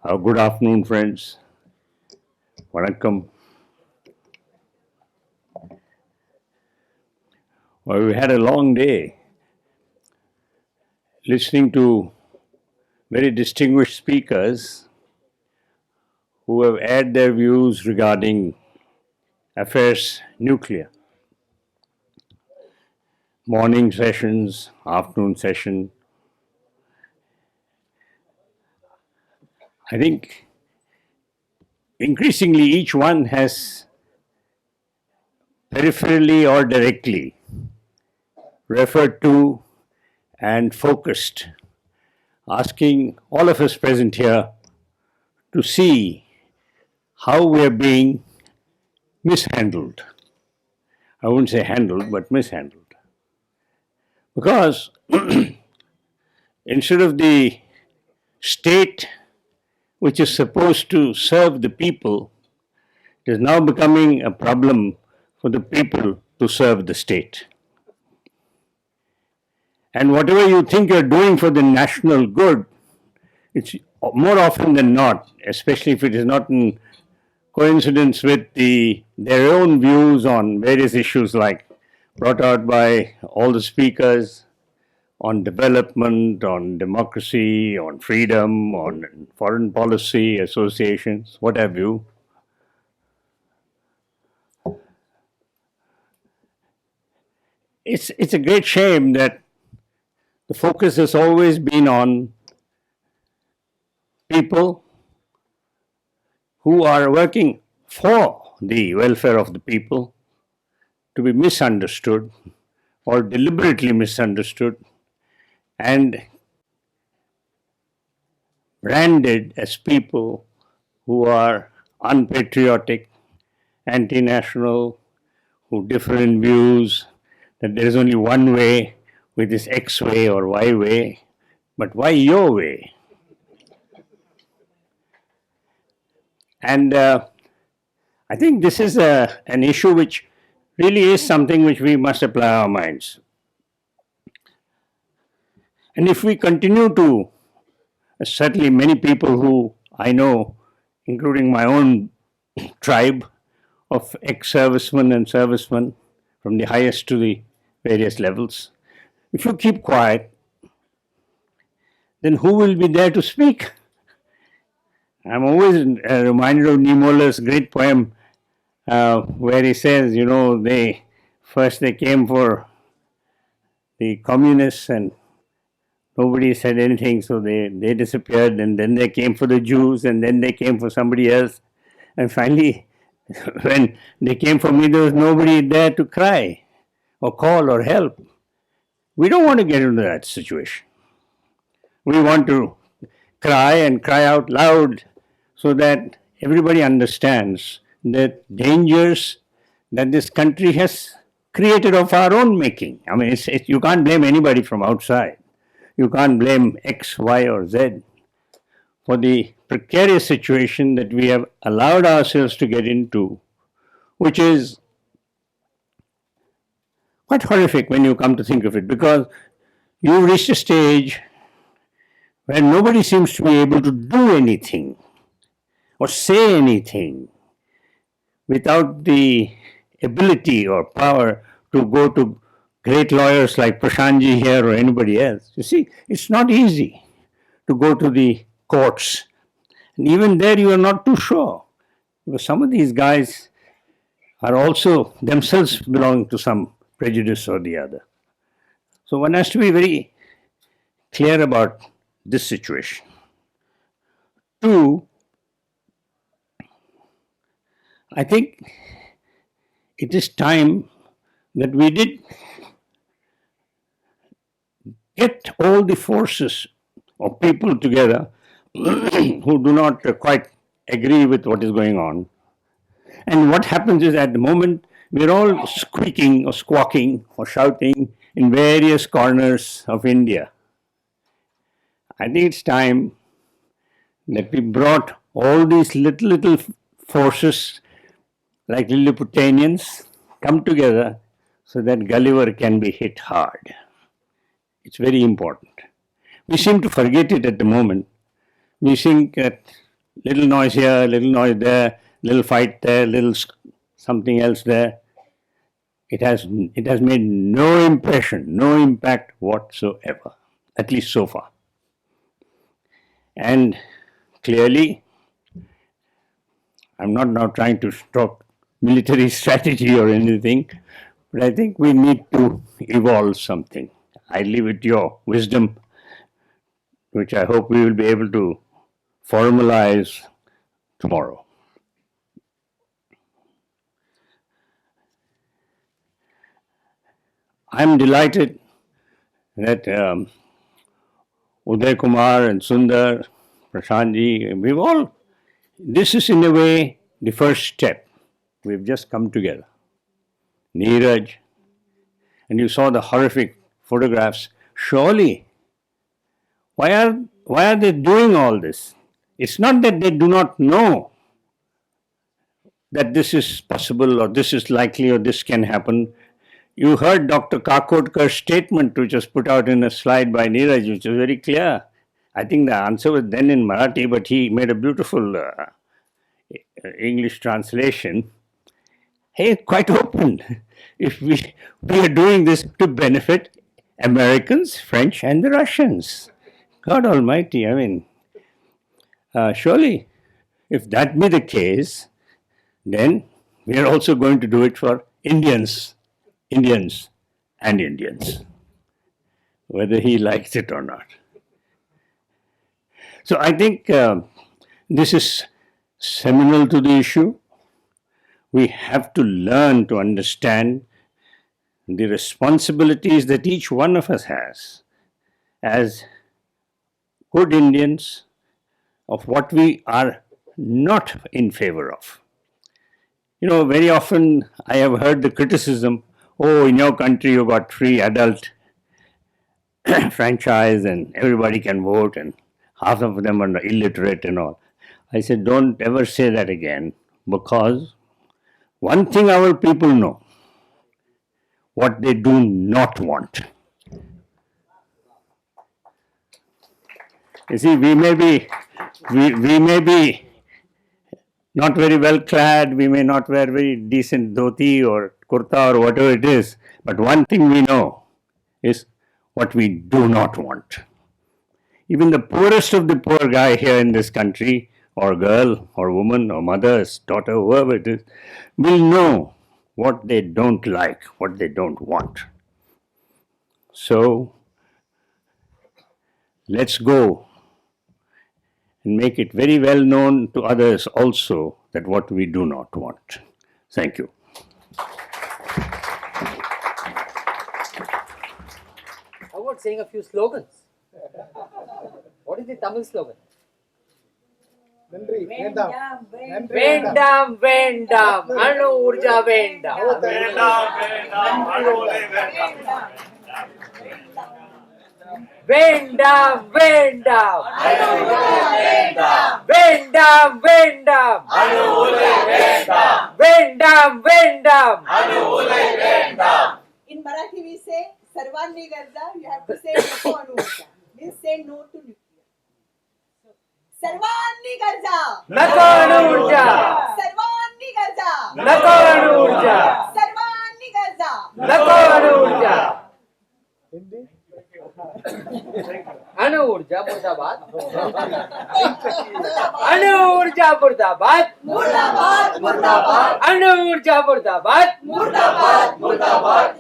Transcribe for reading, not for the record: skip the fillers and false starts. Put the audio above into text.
Good afternoon, friends. Vanakkam. Well, we had a long day listening to very distinguished speakers who have aired their views regarding affairs nuclear. Morning sessions, afternoon session. I think increasingly each one has peripherally or directly referred to and focused, asking all of us present here to see how we are being mishandled. I wouldn't say handled, but mishandled. Because instead of the state which is supposed to serve the people, it is now becoming a problem for the people to serve the state. And whatever you think you're doing for the national good, it's more often than not, especially if it is not in coincidence with their own views on various issues like brought out by all the speakers on development, on democracy, on freedom, on foreign policy associations, what have you. It's a great shame that the focus has always been on people who are working for the welfare of the people to be misunderstood or deliberately misunderstood and branded as people who are unpatriotic, anti-national, who differ in views, that there is only one way, with this X way or Y way, but why your way? And I think this is an issue which really is something which we must apply our minds. And if we continue to, certainly many people who I know, including my own tribe of ex-servicemen and servicemen from the highest to the various levels, if you keep quiet, then who will be there to speak? I'm always reminded of Niemöller's great poem where he says, you know, they came for the communists and nobody said anything, so they disappeared, and then they came for the Jews, and then they came for somebody else. And finally, when they came for me, there was nobody there to cry or call or help. We don't want to get into that situation. We want to cry and cry out loud so that everybody understands the dangers that this country has created of our own making. I mean, you can't blame anybody from outside. You can't blame X, Y, or Z for the precarious situation that we have allowed ourselves to get into, which is quite horrific when you come to think of it, because you've reached a stage where nobody seems to be able to do anything or say anything without the ability or power to go to great lawyers like Prashantji here or anybody else. You see, it's not easy to go to the courts. And even there you are not too sure, because some of these guys are also themselves belong to some prejudice or the other. So one has to be very clear about this situation. Two, I think it is time that we did get all the forces of people together who do not quite agree with what is going on. And what happens is, at the moment, we're all squeaking or squawking or shouting in various corners of India. I think it's time that we brought all these little forces like Lilliputians come together so that Gulliver can be hit hard. It's very important. We seem to forget it at the moment. We think that Little noise here, little noise there, little fight there, something else there. It has made no impression, no impact whatsoever, at least so far. And clearly, I'm not now trying to talk military strategy or anything, but I think we need to evolve something. I leave it to your wisdom, which I hope we will be able to formalize tomorrow. I'm delighted that Uday Kumar and Sundar, Prashantji, this is in a way the first step. We've just come together. Neeraj, and you saw the horrific photographs. Surely, why are they doing all this? It's not that they do not know that this is possible or this is likely or this can happen. You heard Dr. Kakodkar's statement, which was put out in a slide by Neeraj, which was very clear. I think the answer was then in Marathi, but he made a beautiful English translation. Hey, quite open. If we are doing this to benefit Americans, French, and the Russians. God Almighty, I mean, surely, if that be the case, then we are also going to do it for Indians, and Indians, whether he likes it or not. So I think this is seminal to the issue. We have to learn to understand the responsibilities that each one of us has as good Indians of what we are not in favor of. You know, very often I have heard the criticism, oh, in your country you got free adult franchise and everybody can vote and half of them are illiterate and all. I said, don't ever say that again, because one thing our people know, what they do not want. You see, we may be not very well clad, we may not wear very decent dhoti or kurta or whatever it is, but one thing we know is what we do not want. Even the poorest of the poor guy here in this country, or girl, or woman, or mother, daughter, whoever it is, will know what they don't like, what they don't want. So, let's go and make it very well known to others also that what we do not want. Thank you. How about saying a few slogans? What is the Tamil slogan? Vendam, vendam, Anu Urja vendam. Vendam, vendam, vendam, vendam, vendam, vendam. In Marathi we say, Sarvanni Garja, you have to say Nako Anurja. Means say no to nuclear. Sarvanni Garja. Nako Anurja. Sarvanni Garja. Nako Anurja. Sarvanni Garja. Nako Anurja. Anu Urja Murdabad. Anu Urja Murdabad. Murdabad, Murdabad. Anu Urja Murdabad. Murdabad, Murdabad.